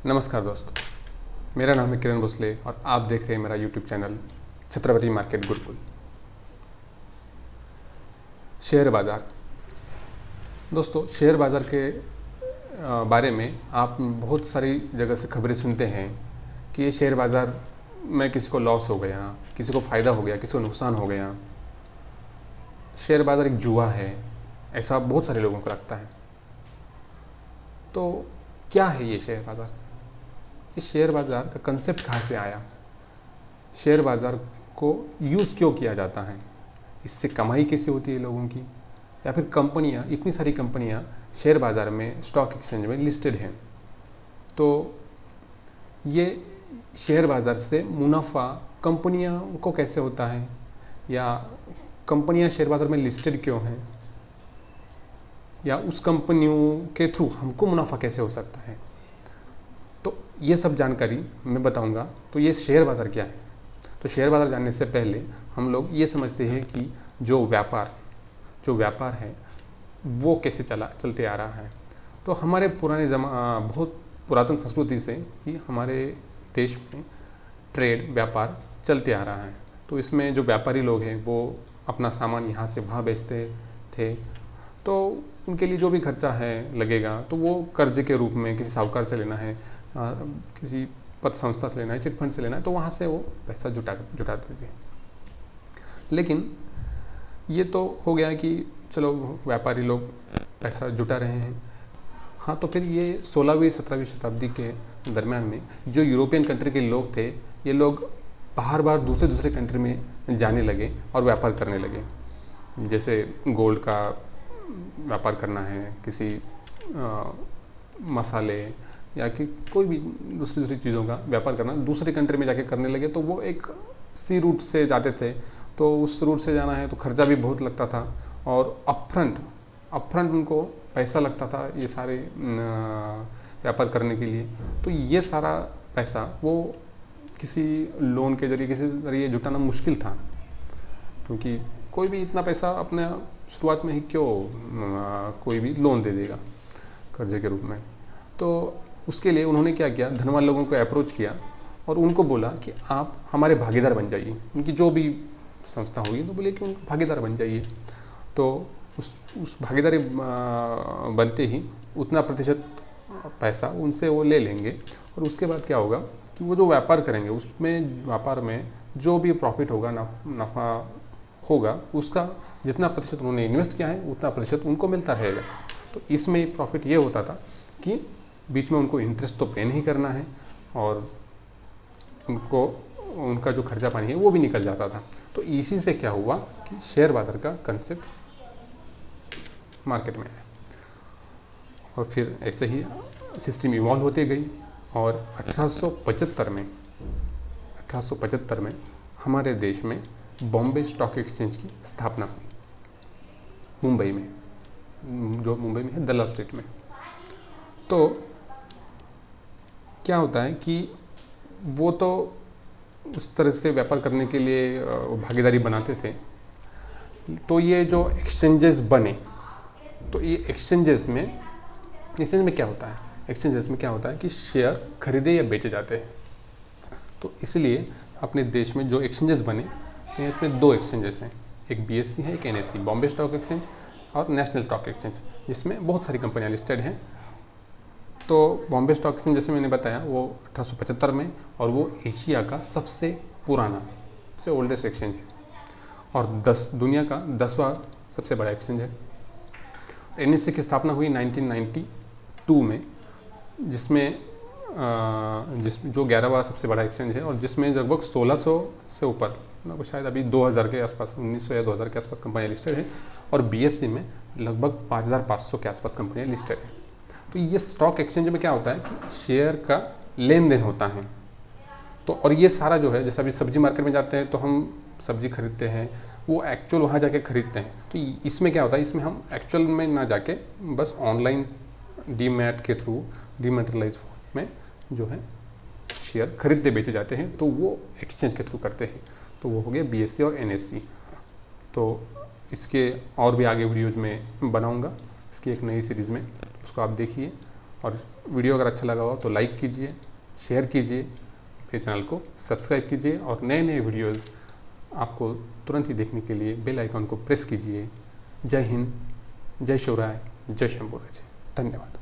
नमस्कार दोस्तों, मेरा नाम है किरण भोसले और आप देख रहे हैं मेरा YouTube channel Chhatrapati market Gurukul. Share बाज़ार। दोस्तों, शेयर बाज़ार के बारे में आप बहुत सारी जगह से खबरें सुनते हैं कि ये शेयर बाज़ार में किसी को लॉस हो गया, किसी को फ़ायदा हो गया, किसी को नुकसान हो गया। शेयर बाज़ार एक जुआ है, ऐसा बहुत सारे लोगों को लगता है। तो क्या है ये शेयर बाज़ार? इस शेयर बाज़ार का कंसेप्ट कहाँ से आया? शेयर बाज़ार को यूज़ क्यों किया जाता है? इससे कमाई कैसे होती है लोगों की? या फिर कंपनियाँ, इतनी सारी कंपनियाँ शेयर बाज़ार में, स्टॉक एक्सचेंज में लिस्टेड हैं, तो ये शेयर बाज़ार से मुनाफा कंपनियों को कैसे होता है, या कंपनियाँ शेयर बाज़ार में लिस्टेड क्यों हैं, या उस कंपनियों के थ्रू हमको मुनाफा कैसे हो सकता है? तो ये सब जानकारी मैं बताऊंगा। तो ये शेयर बाज़ार क्या है? तो शेयर बाज़ार जानने से पहले हम लोग ये समझते हैं कि जो व्यापार है वो कैसे चलते आ रहा है। तो हमारे बहुत पुरातन संस्कृति से ही हमारे देश में ट्रेड, व्यापार चलते आ रहा है। तो इसमें जो व्यापारी लोग हैं वो अपना सामान यहाँ से वहाँ बेचते थे, तो उनके लिए जो भी खर्चा है लगेगा तो वो कर्जे के रूप में किसी साहूकार से लेना है, किसी पत संस्था से लेना है, चिट फंड से लेना है, तो वहाँ से वो पैसा जुटाते थे। लेकिन ये तो हो गया कि चलो व्यापारी लोग पैसा जुटा रहे हैं। हाँ, तो फिर ये 16वीं 17वीं शताब्दी के दरम्यान में जो यूरोपियन कंट्री के लोग थे, ये लोग बार दूसरे कंट्री में जाने लगे और व्यापार करने लगे। जैसे गोल्ड का व्यापार करना है, किसी मसाले या कि कोई भी दूसरी चीज़ों का व्यापार करना दूसरे कंट्री में जाके करने लगे। तो वो एक सी रूट से जाते थे, तो उस रूट से जाना है तो खर्चा भी बहुत लगता था, और अपफ्रंट उनको पैसा लगता था ये सारे व्यापार करने के लिए। तो ये सारा पैसा वो किसी लोन के जरिए जुटाना मुश्किल था, क्योंकि कोई भी इतना पैसा अपने शुरुआत में ही क्यों कोई भी लोन दे देगा कर्जे के रूप में। तो उसके लिए उन्होंने क्या किया, धनवान लोगों को अप्रोच किया और उनको बोला कि आप हमारे भागीदार बन जाइए। उनकी जो भी संस्था होगी तो बोले कि उनको भागीदार बन जाइए। तो उस भागीदारी बनते ही उतना प्रतिशत पैसा उनसे वो ले लेंगे, और उसके बाद क्या होगा कि वो जो व्यापार करेंगे उसमें व्यापार में जो भी प्रॉफिट होगा, नफ़ा होगा, उसका जितना प्रतिशत उन्होंने इन्वेस्ट किया है उतना प्रतिशत उनको मिलता रहेगा। तो इसमें प्रॉफिट ये होता था कि बीच में उनको इंटरेस्ट तो पे नहीं करना है, और उनको उनका जो खर्चा पानी है वो भी निकल जाता था। तो इसी से क्या हुआ कि शेयर बाज़ार का कंसेप्ट मार्केट में आया, और फिर ऐसे ही सिस्टम इवॉल्व होती गई। और 1875 में हमारे देश में बॉम्बे स्टॉक एक्सचेंज की स्थापना हुई, मुंबई में, जो मुंबई में है दलाल स्ट्रीट में। तो क्या होता है कि वो तो उस तरह से व्यापार करने के लिए भागीदारी बनाते थे। तो ये जो एक्सचेंजेस बने, तो ये एक्सचेंज में क्या होता है? एक्सचेंजेस में क्या होता है कि शेयर खरीदे या बेचे जाते हैं। तो इसलिए अपने देश में जो एक्सचेंजेस बने, तो इसमें दो एक्सचेंजेस हैं, एक BSE है, एक NSE, बॉम्बे स्टॉक एक्सचेंज और नेशनल स्टॉक एक्सचेंज, जिसमें बहुत सारी कंपनियां लिस्टेड हैं। तो बॉम्बे स्टॉक एक्सचेंज जैसे मैंने बताया वो 1875 में, और वो एशिया का सबसे पुराना, सबसे ओल्डेस्ट एक्सचेंज है, और दुनिया का 10वां सबसे बड़ा एक्सचेंज है। NSE की स्थापना हुई 1992 में, जिसमें जो 11वां सबसे बड़ा एक्सचेंज है, और जिसमें लगभग 1600 से ऊपर, शायद अभी 2000 के आसपास, 1900 या 2000 के आसपास कंपनियाँ लिस्टेड है, और BSE में लगभग 5500 के आसपास कंपनियाँ लिस्टेड है। तो ये स्टॉक एक्सचेंज में क्या होता है कि शेयर का लेन देन होता है। तो और ये सारा जो है, जैसे अभी सब्जी मार्केट में जाते हैं तो हम सब्जी खरीदते हैं, वो एक्चुअल वहाँ जाके खरीदते हैं। तो इसमें क्या होता है, इसमें हम एक्चुअल में ना जाके बस ऑनलाइन डीमैट के थ्रू, डीमैटेरियलाइज फॉर्म में जो है शेयर खरीदते बेचे जाते हैं, तो वो एक्सचेंज के थ्रू करते हैं। तो वो हो गया BSE और NSE। तो इसके और भी आगे वीडियोज में बनाऊंगा, इसकी एक नई सीरीज़ में, उसको आप देखिए। और वीडियो अगर अच्छा लगा हो तो लाइक कीजिए, शेयर कीजिए, मेरे चैनल को सब्सक्राइब कीजिए और नए नए वीडियोज़ आपको तुरंत ही देखने के लिए बेल आइकॉन को प्रेस कीजिए। जय हिंद, जय शिवराय, जय शंभू राजे। धन्यवाद।